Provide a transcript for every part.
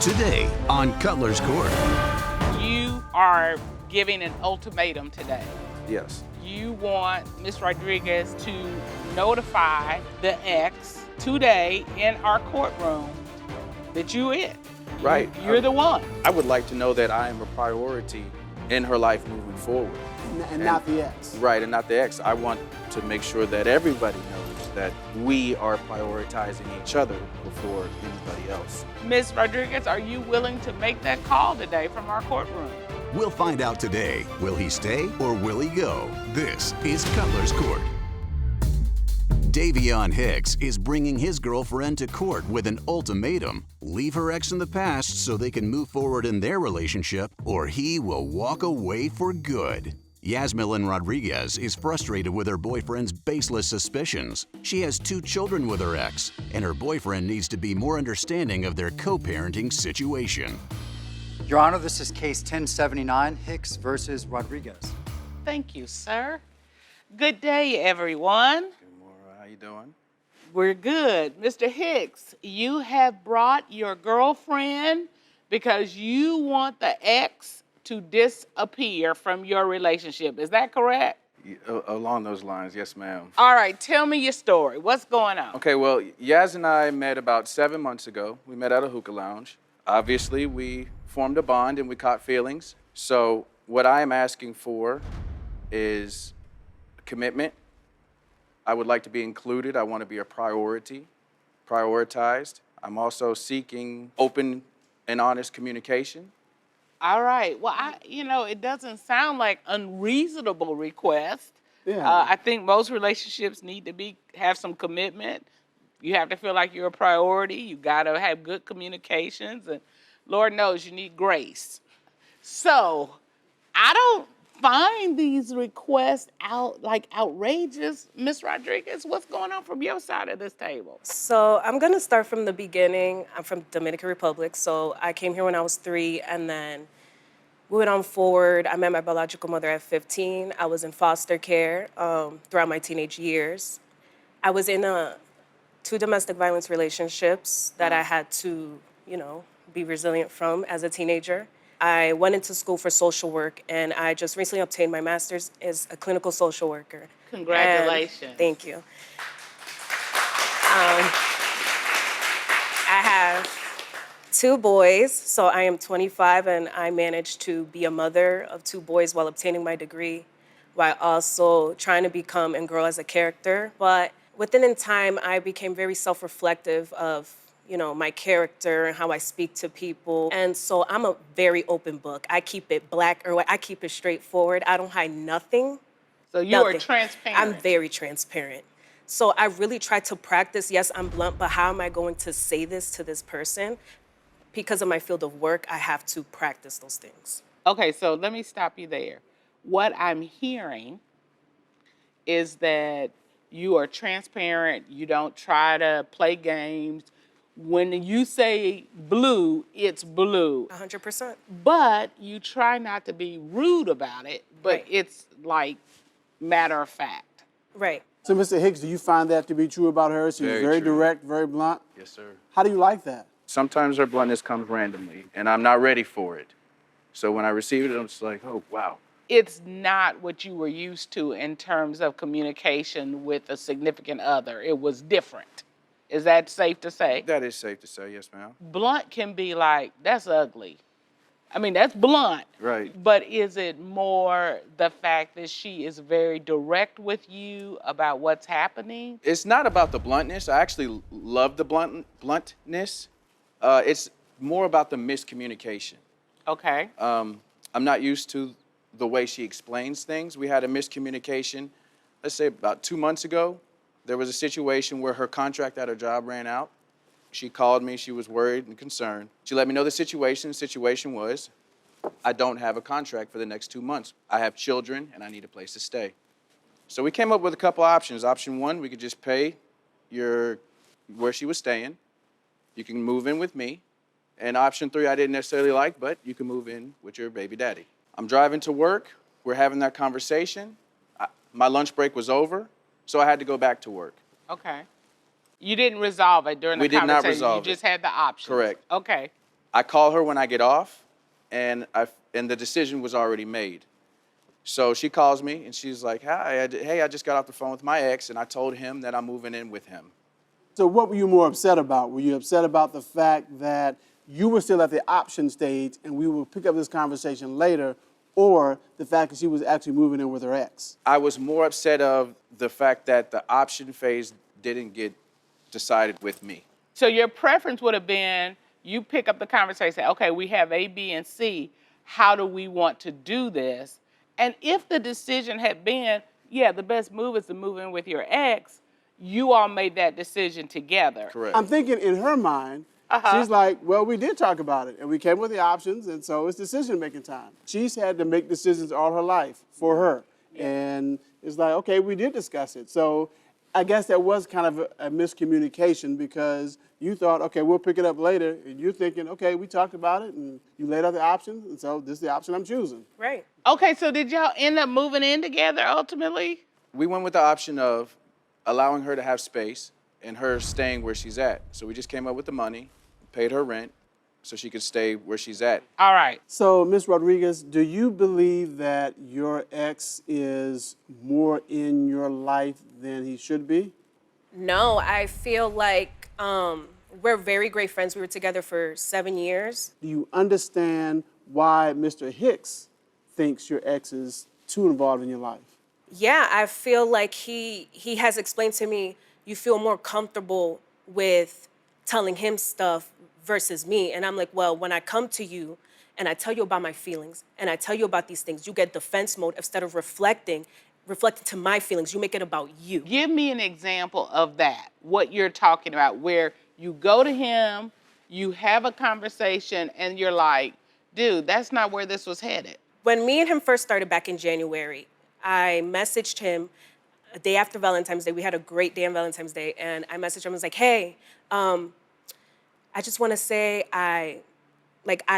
Today on Cutler's Court. You are giving an ultimatum today. Yes. You want Ms. Rodriguez to notify the ex today in our courtroom that you it. Right. You're the one. I would like to know that I am a priority in her life moving forward. And not the ex. Right, and not the ex. I want to make sure that everybody knows that we are prioritizing each other before anybody else. Ms. Rodriguez, are you willing to make that call today from our courtroom? We'll find out today. Will he stay or will he go? This is Cutler's Court. Davion Hicks is bringing his girlfriend to court with an ultimatum. Leave her ex in the past so they can move forward in their relationship, or he will walk away for good. Yasmilyn Rodriguez is frustrated with her boyfriend's baseless suspicions. She has 2 children with her ex, and her boyfriend needs to be more understanding of their co-parenting situation. Your Honor, this is case 1079, Hicks versus Rodriguez. Thank you, sir. Good day, everyone. Good morning. How you doing? We're good. Mr. Hicks, you have brought your girlfriend because you want the ex to disappear from your relationship. Is that correct? Along those lines, yes, ma'am. All right, tell me your story. What's going on? Okay, well, Yaz and I met about 7 months ago. We met at a hookah lounge. Obviously, we formed a bond and we caught feelings. So what I am asking for is commitment. I would like to be included. I want to be a priority, prioritized. I'm also seeking open and honest communication. All right. Well, it doesn't sound like unreasonable request. Yeah. I think most relationships need to have some commitment. You have to feel like you're a priority. You got to have good communications, and Lord knows you need grace. So I don't find these requests outrageous. Ms. Rodriguez, what's going on from your side of this table? So I'm gonna start from the beginning. I'm from Dominican Republic, so I came here when I was 3, and then moving on forward, I met my biological mother at 15. I was in foster care throughout my teenage years. I was in 2 domestic violence relationships that I had to, be resilient from as a teenager. I went into school for social work, and I just recently obtained my master's as a clinical social worker. Congratulations. And thank you. I have 2 boys, so I am 25, and I managed to be a mother of 2 boys while obtaining my degree, while also trying to become and grow as a character. But within time, I became very self-reflective of my character and how I speak to people. And so I'm a very open book. I keep it black or white. I keep it straightforward. I don't hide nothing. So you are transparent. I'm very transparent. So I really try to practice, yes, I'm blunt, but how am I going to say this to this person? Because of my field of work, I have to practice those things. Okay, so let me stop you there. What I'm hearing is that you are transparent. You don't try to play games. When you say blue, it's blue. 100%. But you try not to be rude about it, but Right. it's like matter of fact. Right. So, Mr. Hicks, do you find that to be true about her? She's Very very true. direct, very blunt. Yes, sir. How do you like that? Sometimes her bluntness comes randomly, and I'm not ready for it. So when I receive it, I'm just like, oh, wow. It's not what you were used to in terms of communication with a significant other. It was different. Is that safe to say? That is safe to say, yes, ma'am. Blunt can be like, that's ugly. I mean, that's blunt. Right. But is it more the fact that she is very direct with you about what's happening? It's not about the bluntness. I actually love the bluntness. It's more about the miscommunication. Okay. I'm not used to the way she explains things. We had a miscommunication, let's say about 2 months ago. There was a situation where her contract at her job ran out. She called me. She was worried and concerned. She let me know the situation. The situation was, I don't have a contract for the next 2 months. I have children, and I need a place to stay. So we came up with a couple options. Option 1, we could just pay where she was staying. You can move in with me. And option 3, I didn't necessarily like, but you can move in with your baby daddy. I'm driving to work. We're having that conversation. My lunch break was over, so I had to go back to work. Okay. You didn't resolve it during the We did conversation. not resolve You just it. had the option. Correct. Okay. I call her when I get off, and the decision was already made. So she calls me, and she's like, hey, I just got off the phone with my ex, and I told him that I'm moving in with him. So what were you more upset about? Were you upset about the fact that you were still at the option stage and we will pick up this conversation later, or the fact that she was actually moving in with her ex? I was more upset of the fact that the option phase didn't get decided with me. So your preference would have been you pick up the conversation, okay, we have A, B, and C. How do we want to do this? And if the decision had been, yeah, the best move is to move in with your ex, you all made that decision together. Correct. I'm thinking in her mind, she's like, well, we did talk about it, and we came with the options, and so it's decision-making time. She's had to make decisions all her life for her. And it's like, okay, we did discuss it. So I guess that was kind of a miscommunication because you thought, okay, we'll pick it up later, and you're thinking, okay, we talked about it, and you laid out the options, and so this is the option I'm choosing. Right. Okay, so did y'all end up moving in together ultimately? We went with the option of allowing her to have space and her staying where she's at. So we just came up with the money, paid her rent, so she could stay where she's at. All right. So, Ms. Rodriguez, do you believe that your ex is more in your life than he should be? No, I feel like we're very great friends. We were together for 7 years. Do you understand why Mr. Hicks thinks your ex is too involved in your life? Yeah, I feel like he has explained to me you feel more comfortable with telling him stuff versus me. And I'm like, well, when I come to you and I tell you about my feelings and I tell you about these things, you get defense mode instead of reflecting to my feelings. You make it about you. Give me an example of that, what you're talking about, where you go to him, you have a conversation, and you're like, dude, that's not where this was headed. When me and him first started back in January, I messaged him a day after Valentine's Day. We had a great day on Valentine's Day, and I messaged him. I was like, hey, I just want to say I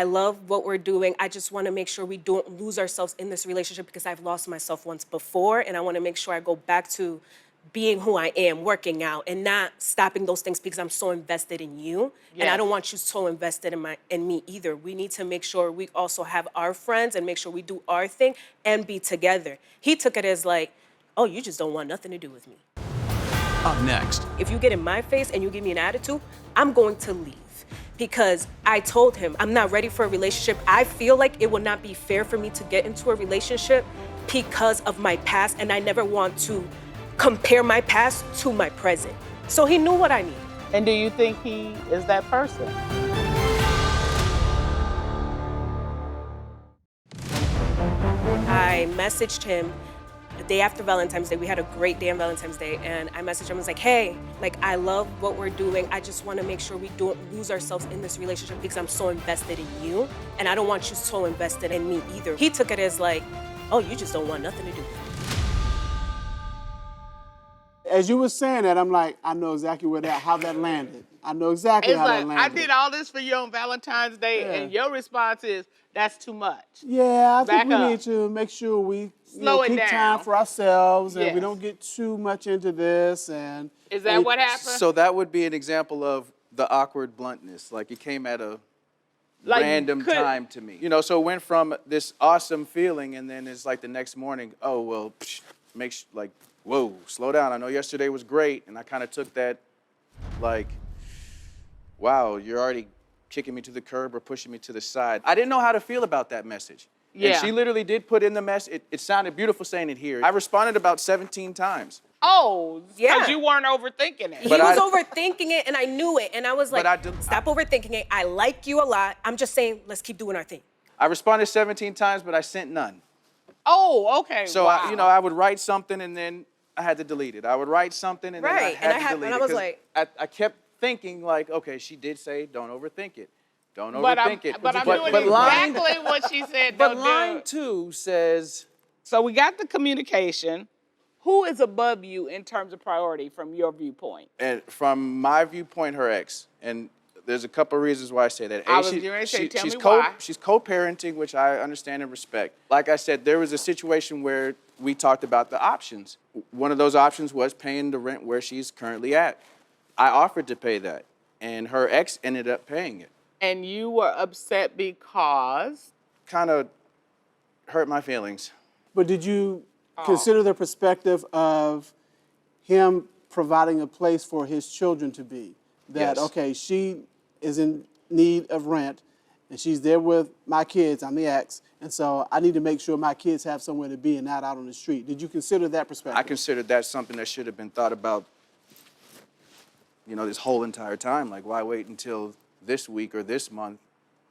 love what we're doing. I just want to make sure we don't lose ourselves in this relationship because I've lost myself once before, and I want to make sure I go back to being who I am, working out, and not stopping those things because I'm so invested in you. Yes. And I don't want you so invested in me either. We need to make sure we also have our friends and make sure we do our thing and be together. He took it as like, oh, you just don't want nothing to do with me. Up next, If you get in my face and you give me an attitude, I'm going to leave. Because I told him I'm not ready for a relationship. I feel like it would not be fair for me to get into a relationship because of my past, and I never want to compare my past to my present. So he knew what I needed. And do you think he is that person? I messaged him the day after Valentine's Day. We had a great day on Valentine's Day, and I messaged him. I was like, hey, I love what we're doing. I just want to make sure we don't lose ourselves in this relationship because I'm so invested in you, and I don't want you so invested in me either. He took it as like, oh, you just don't want nothing to do with me. As you were saying that, I'm like, I know exactly how that landed. I know exactly It's how like, that I landed. did all this for you on Valentine's Day, and your response is, that's too much. Yeah, I think Back we up. need to make sure we Slow it keep down. time for ourselves and we Yes. don't get too much into this. And Is that what happened? So that would be an example of the awkward bluntness. Like it came at a Like, random could- time to me. So it went from this awesome feeling, and then it's like the next morning, oh, well, whoa, slow down. I know yesterday was great, and I kind of took that like, wow, you're already kicking me to the curb or pushing me to the side. I didn't know how to feel about that message. Yeah. And she literally did put in the message. It sounded beautiful saying it here. I responded about 17 times. Oh, because Yeah. you weren't overthinking it. He But was I- overthinking it, and I knew it. And I was like, stop overthinking it. I like you a lot. I'm just saying, let's keep doing our thing. I responded 17 times, but I sent none. Oh, okay. So wow. I would write something and then I had to delete it. I would write something and then I Right, had and to delete and it. I was 'cause like- I kept thinking like, okay, she did say don't overthink it. Don't But overthink it. I'm doing line, exactly what she said. but Don't do line it. 2 says, So we got the communication. Who is above you in terms of priority from your viewpoint? and from my viewpoint, her ex. And there's a couple of reasons why I say that. I was getting ready to say, tell me why. She's co-parenting, which I understand and respect. Like I said, there was a situation where we talked about the options. One of those options was paying the rent where she's currently at. I offered to pay that, and her ex ended up paying it. And you were upset because? Kind of hurt my feelings. But did you consider the perspective of him providing a place for his children to be? That, Yes. okay, she is in need of rent, and she's there with my kids, I'm the ex, and so I need to make sure my kids have somewhere to be and not out on the street. Did you consider that perspective? I considered that something that should have been thought about, this whole entire time. Like, why wait until this week or this month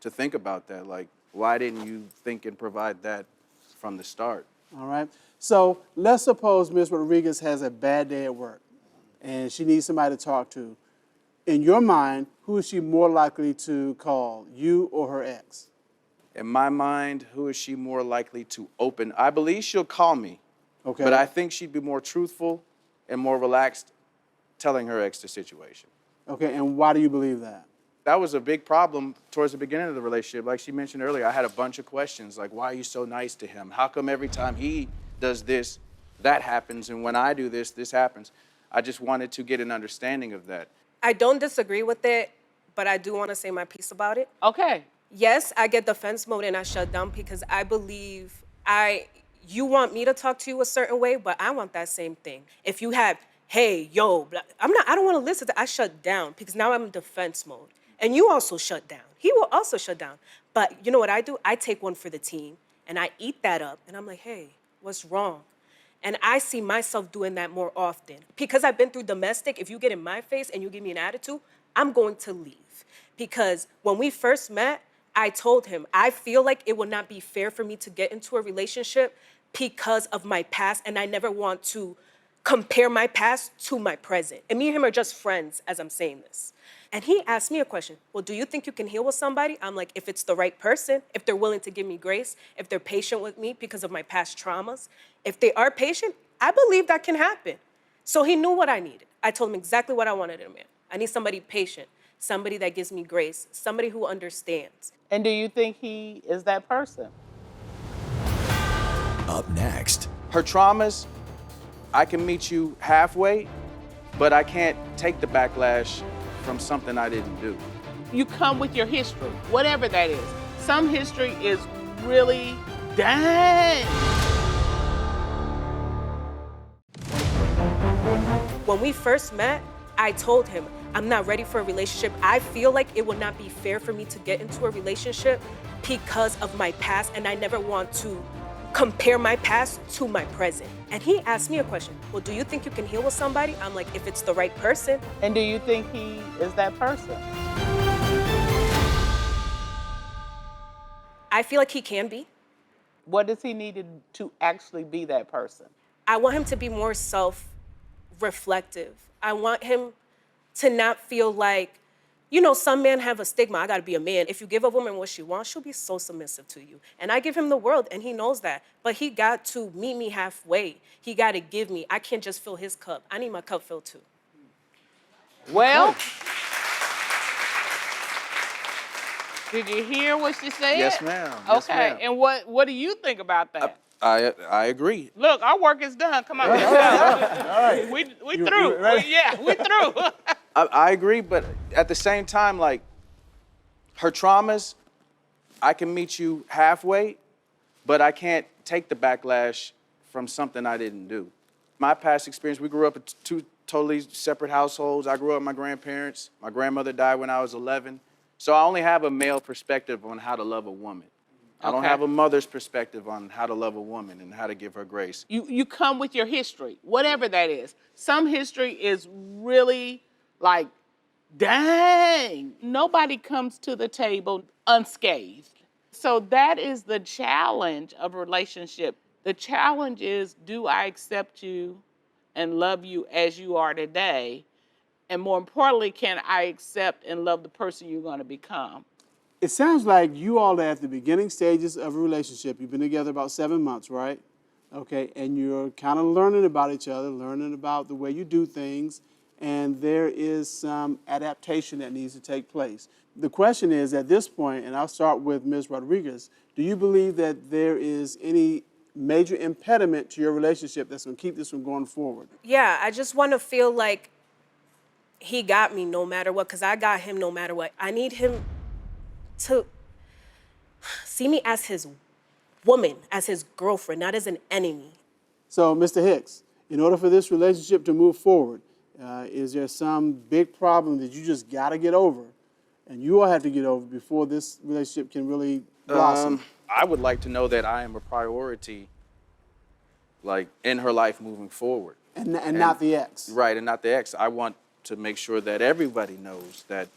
to think about that? Like, why didn't you think and provide that from the start? All right. So let's suppose Ms. Rodriguez has a bad day at work and she needs somebody to talk to. In your mind, who is she more likely to call, you or her ex? In my mind, who is she more likely to open? I believe she'll call me. Okay. But I think she'd be more truthful and more relaxed telling her ex the situation. Okay, and why do you believe that? That was a big problem towards the beginning of the relationship. Like she mentioned earlier, I had a bunch of questions, like, why are you so nice to him? How come every time he does this, that happens, and when I do this, this happens? I just wanted to get an understanding of that. I don't disagree with it, but I do want to say my piece about it. Okay. Yes, I get defense mode and I shut down because I believe you want me to talk to you a certain way, but I want that same thing. If you have, hey, yo, I don't want to listen I shut down because now I'm in defense mode. And you also shut down. He will also shut down. But you know what I do? I take one for the team and I eat that up and I'm like, hey, what's wrong? And I see myself doing that more often. Because I've been through domestic, if you get in my face and you give me an attitude, I'm going to leave. Because when we first met, I told him, I feel like it would not be fair for me to get into a relationship because of my past, and I never want to compare my past to my present. And me and him are just friends as I'm saying this. And he asked me a question. Well, do you think you can heal with somebody? I'm like, if it's the right person, if they're willing to give me grace, if they're patient with me because of my past traumas, if they are patient, I believe that can happen. So he knew what I needed. I told him exactly what I wanted in a man. I need somebody patient, somebody that gives me grace, somebody who understands. And do you think he is that person? Up next. Her traumas, I can meet you halfway, but I can't take the backlash from something I didn't do. You come with your history, whatever that is. Some history is really, dang. When we first met, I told him, I'm not ready for a relationship. I feel like it would not be fair for me to get into a relationship because of my past, and I never want to compare my past to my present. And he asked me a question. Well, do you think you can heal with somebody? I'm like, if it's the right person. And do you think he is that person? I feel like he can be. What does he need to actually be that person? I want him to be more self-reflective. I want him to not feel like, some men have a stigma, I gotta be a man. If you give a woman what she wants, she'll be so submissive to you. And I give him the world, and he knows that. But he got to meet me halfway. He gotta give me. I can't just fill his cup. I need my cup filled too. Well, did you hear what she said? Yes, ma'am. Yes, Okay, ma'am. and what do you think about that? I agree. Look, our work is done. Come on, let's go. All right. We through. We through. I agree, but at the same time, like, her traumas, I can meet you halfway, but I can't take the backlash from something I didn't do. My past experience, we grew up in two totally separate households. I grew up with my grandparents. My grandmother died when I was 11. So I only have a male perspective on how to love a woman. I don't Okay. have a mother's perspective on how to love a woman and how to give her grace. You come with your history, whatever that is. Some history is really like, dang. Nobody comes to the table unscathed. So that is the challenge of a relationship. The challenge is, do I accept you and love you as you are today? And more importantly, can I accept and love the person you're going to become? It sounds like you all are at the beginning stages of a relationship. You've been together about 7 months, right? Okay, and you're kind of learning about each other, learning about the way you do things, and there is some adaptation that needs to take place. The question is, at this point, and I'll start with Ms. Rodriguez, do you believe that there is any major impediment to your relationship that's going to keep this from going forward? Yeah, I just want to feel like he got me no matter what, because I got him no matter what. I need him to see me as his woman, as his girlfriend, not as an enemy. So, Mr. Hicks, in order for this relationship to move forward, is there some big problem that you just got to get over, and you all have to get over before this relationship can really blossom? I would like to know that I am a priority, like, in her life moving forward. And not the ex. Right, and not the ex. I want to make sure that everybody knows that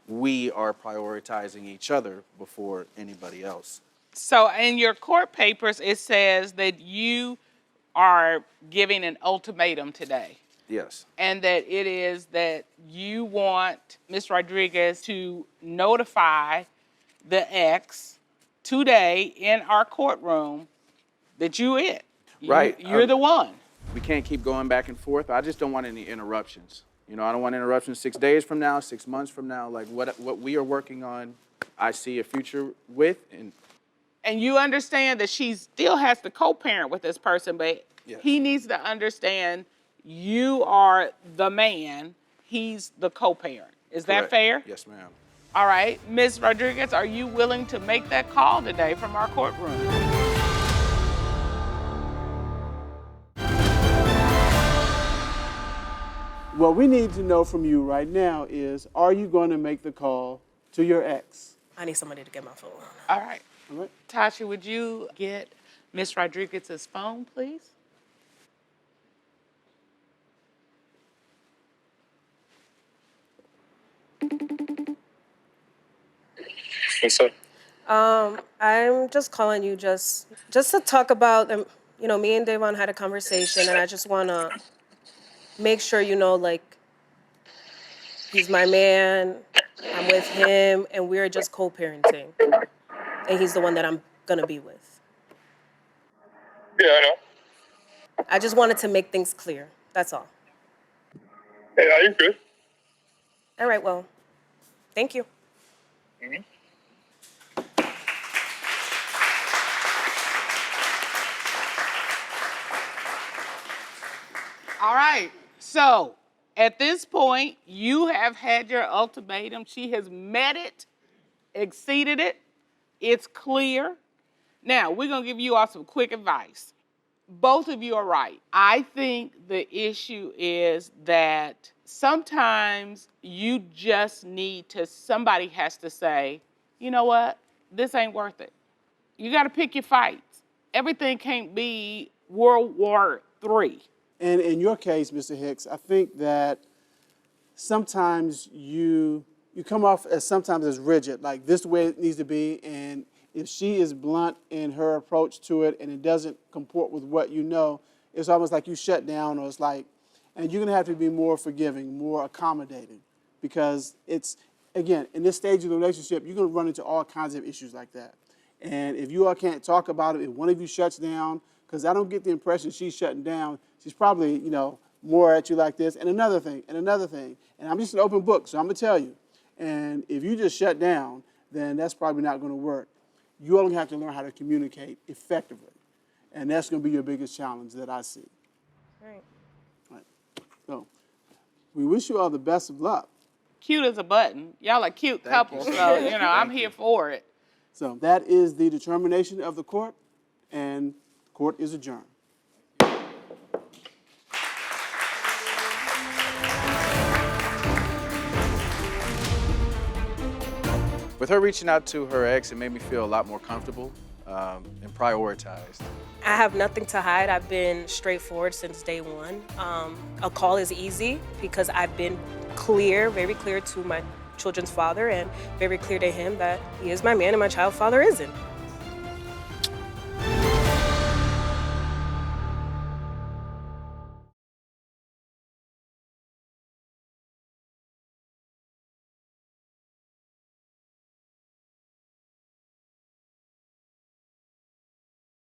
we are prioritizing each other before anybody else. So in your court papers, it says that you are giving an ultimatum today. Yes. And that it is that you want Ms. Rodriguez to notify the ex today in our courtroom that you it. Right. You're the one. We can't keep going back and forth. I just don't want any interruptions. You know, I don't want interruptions 6 days from now, 6 months from now. Like what we are working on, I see a future with. And you understand that she still has to co-parent with this person, but Yes. he needs to understand you are the man, he's the co-parent. Is that Correct. fair? Yes, ma'am. All right. Ms. Rodriguez, are you willing to make that call today from our courtroom? What we need to know from you right now is, are you going to make the call to your ex? I need somebody to get my phone. All right. All right? Tasha, would you get Ms. Rodriguez's phone, please? Yes, sir. I'm just calling you just to talk about, me and Davon had a conversation, and I just want to make sure like, he's my man, I'm with him, and we're just co-parenting. And he's the one that I'm going to be with. Yeah, I know. I just wanted to make things clear. That's all. Yeah, you're good. All right, well, thank you. Mm-hmm. All right. So at this point, you have had your ultimatum. She has met it, exceeded it. It's clear. Now, we're going to give you all some quick advice. Both of you are right. I think the issue is that sometimes you just need to, somebody has to say, you know what, this ain't worth it. You got to pick your fights. Everything can't be World War III. And in your case, Mr. Hicks, I think that sometimes you come off as rigid, like this is the way it needs to be, and if she is blunt in her approach to it and it doesn't comport with what you know, it's almost like you shut down, or it's like, and you're gonna have to be more forgiving, more accommodating, because it's, again, in this stage of the relationship, you're gonna run into all kinds of issues like that. And if you all can't talk about it, if one of you shuts down, because I don't get the impression she's shutting down, she's probably, more at you like this, and another thing, and I'm just an open book, so I'm gonna tell you. And if you just shut down, then that's probably not gonna work. You only have to learn how to communicate effectively. And that's gonna be your biggest challenge that I see. Right. Right. So, we wish you all the best of luck. Cute as a button. Y'all are cute couples, so, I'm here for it. So that is the determination of the court, and court is adjourned. With her reaching out to her ex, it made me feel a lot more comfortable and prioritized. I have nothing to hide. I've been straightforward since day one. A call is easy because I've been clear, very clear to my children's father, and very clear to him that he is my man and my child's father isn't.